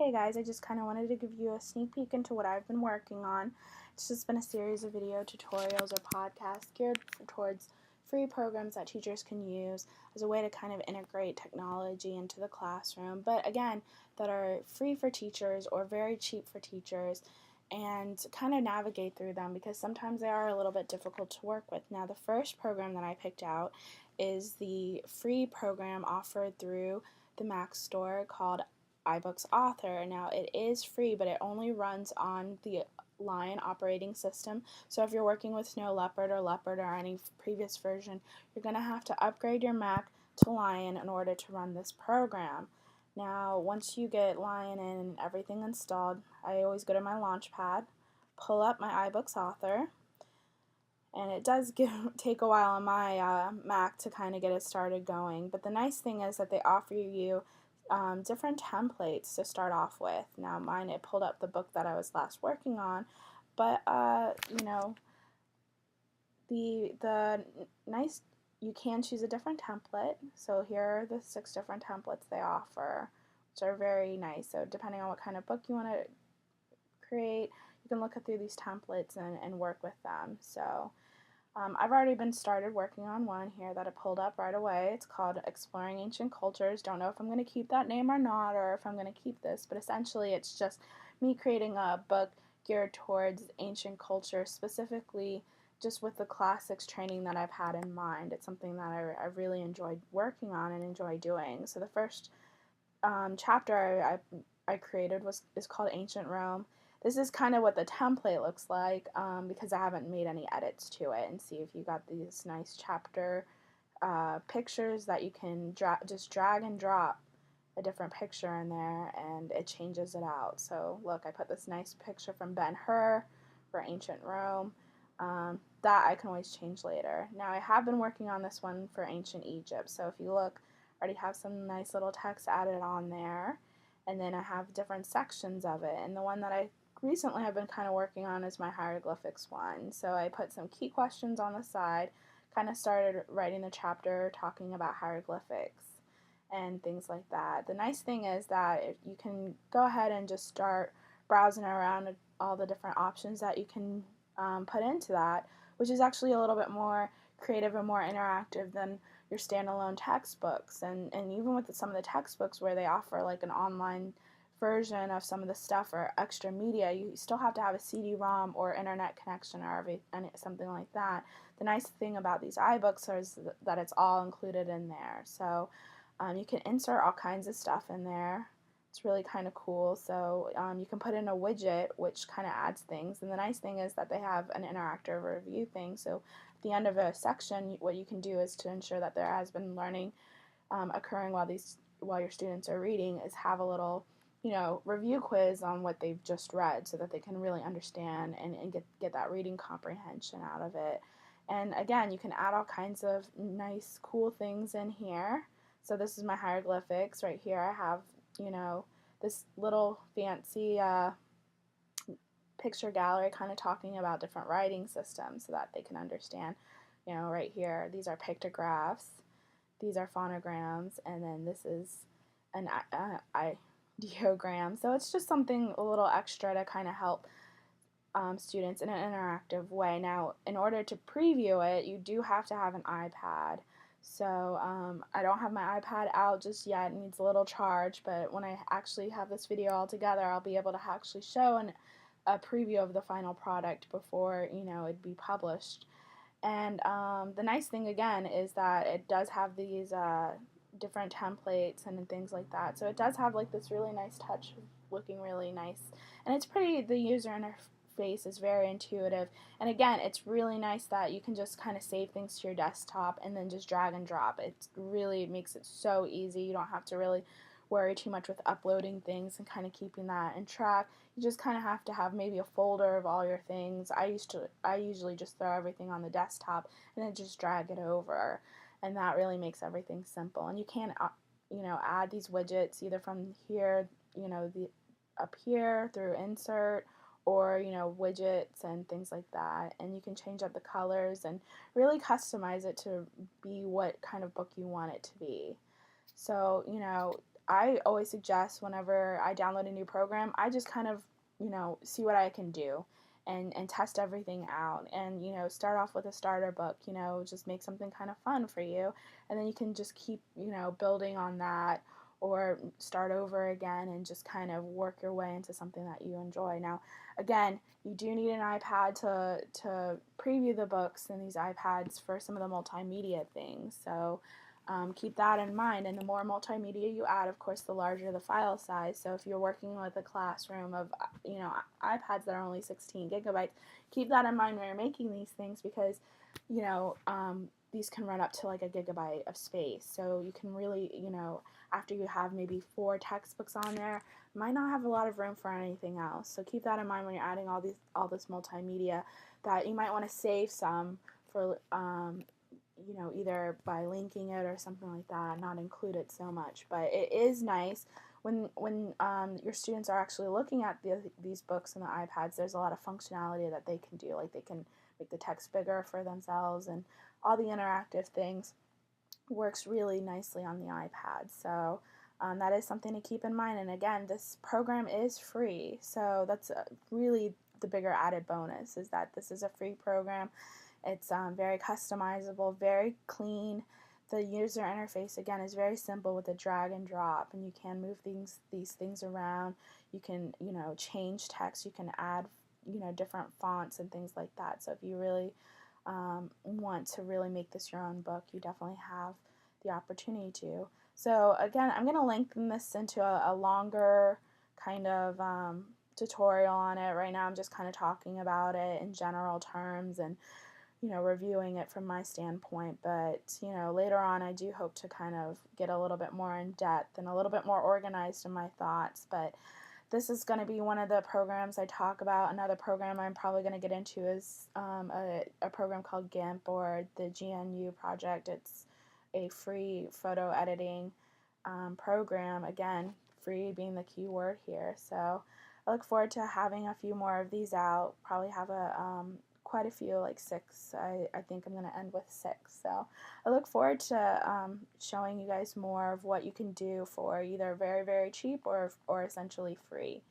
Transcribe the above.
Hey guys, I just kind of wanted to give you a sneak peek into what I've been working on. It's just been a series of video tutorials or podcasts geared towards free programs that teachers can use as a way to kind of integrate technology into the classroom, but again, that are free for teachers or very cheap for teachers, and kind of navigate through them because sometimes they are a little bit difficult to work with. Now, the first program that I picked out is the free program offered through the Mac store called iBooksAuthor. Now, it is free, but it only runs on the Lion operating system. So if you're working with Snow Leopard or Leopard or any previous version, you're going to have to upgrade your Mac to Lion in order to run this program. Now, once you get Lion and everything installed, I always go to my Launchpad, pull up my iBooksAuthor, and it does take a while on my Mac to kind of get it started going. But the nice thing is that they offer you different templates to start off with. Now mine, it pulled up the book that I was last working on, but the nice, you can choose a different template. So here are the 6 different templates they offer, which are very nice. So depending on what kind of book you want to create, you can look through these templates and work with them. So I've already been started working on one here that I pulled up right away. It's called Exploring Ancient Cultures. Don't know if I'm going to keep that name or not, or if I'm going to keep this, but essentially it's just me creating a book geared towards ancient culture, specifically just with the classics training that I've had in mind. It's something that I really enjoyed working on and enjoy doing. So the first chapter I created is called Ancient Rome. This is kind of what the template looks like because I haven't made any edits to it. And see, if you got these nice chapter pictures that you can just drag and drop a different picture in there and it changes it out. So look, I put this nice picture from Ben-Hur for Ancient Rome. That I can always change later. Now I have been working on this one for Ancient Egypt. So if you look, I already have some nice little text added on there. And then I have different sections of it. And the one that I recently have been kind of working on is my hieroglyphics one. So I put some key questions on the side, kind of started writing the chapter talking about hieroglyphics and things like that. The nice thing is that if you can go ahead and just start browsing around all the different options that you can put into that, which is actually a little bit more creative and more interactive than your standalone textbooks. And even with some of the textbooks where they offer like an online version of some of the stuff or extra media, you still have to have a CD-ROM or internet connection or something like that. The nice thing about these iBooks is that it's all included in there. So you can insert all kinds of stuff in there. It's really kind of cool. So you can put in a widget, which kind of adds things. And the nice thing is that they have an interactive review thing. So at the end of a section, what you can do is to ensure that there has been learning occurring while your students are reading, is have a little review quiz on what they've just read so that they can really understand and get that reading comprehension out of it. And again, you can add all kinds of nice, cool things in here. So this is my hieroglyphics. Right here I have this little fancy picture gallery kind of talking about different writing systems so that they can understand. Right here, these are pictographs, these are phonograms, and then this is an ideogram. So it's just something a little extra to kind of help students in an interactive way. Now, in order to preview it, you do have to have an iPad. So I don't have my iPad out just yet. It needs a little charge, but when I actually have this video all together, I'll be able to actually show a preview of the final product before it'd be published. And the nice thing again is that it does have these different templates and things like that. So it does have like this really nice touch, looking really nice, and it's pretty. The user interface is very intuitive, and again, it's really nice that you can just kind of save things to your desktop and then just drag and drop. It really makes it so easy. You don't have to really worry too much with uploading things and kind of keeping that in track. You just kind of have to have maybe a folder of all your things. I usually just throw everything on the desktop and then just drag it over, and that really makes everything simple. And you can add these widgets either from here, up here through insert, or widgets and things like that. And you can change up the colors and really customize it to be what kind of book you want it to be. So I always suggest whenever I download a new program, I just kind of, see what I can do and test everything out, and, start off with a starter book, just make something kind of fun for you, and then you can just keep, building on that, or start over again and just kind of work your way into something that you enjoy. Now, again, you do need an iPad to preview the books in these iPads for some of the multimedia things. So keep that in mind. And the more multimedia you add, of course, the larger the file size. So if you're working with a classroom of iPads that are only 16 gigabytes, keep that in mind when you're making these things, because these can run up to like a gigabyte of space. So you can really, after you have maybe 4 textbooks on there, might not have a lot of room for anything else. So keep that in mind when you're adding all this multimedia, that you might want to save some for either by linking it or something like that, not include it so much. But it is nice when your students are actually looking at these books and the iPads. There's a lot of functionality that they can do, like they can make the text bigger for themselves, and all the interactive things works really nicely on the iPad. So that is something to keep in mind. And again, this program is free, so that's really the bigger added bonus, is that this is a free program. It's very customizable, very clean. The user interface, again, is very simple with a drag and drop, and you can move these things around. You can, change text. You can add, different fonts and things like that. So if you really want to really make this your own book, you definitely have the opportunity to. So again, I'm going to lengthen this into a longer kind of tutorial on it. Right now I'm just kind of talking about it in general terms and reviewing it from my standpoint, but later on I do hope to kind of get a little bit more in depth and a little bit more organized in my thoughts. But this is going to be one of the programs I talk about. Another program I'm probably going to get into is a program called GIMP, or the GNU project. It's a free photo editing program. Again, free being the key word here. So I look forward to having a few more of these out. Probably have quite a few, like 6. I think I'm going to end with 6. So I look forward to showing you guys more of what you can do for either very, very cheap or essentially free.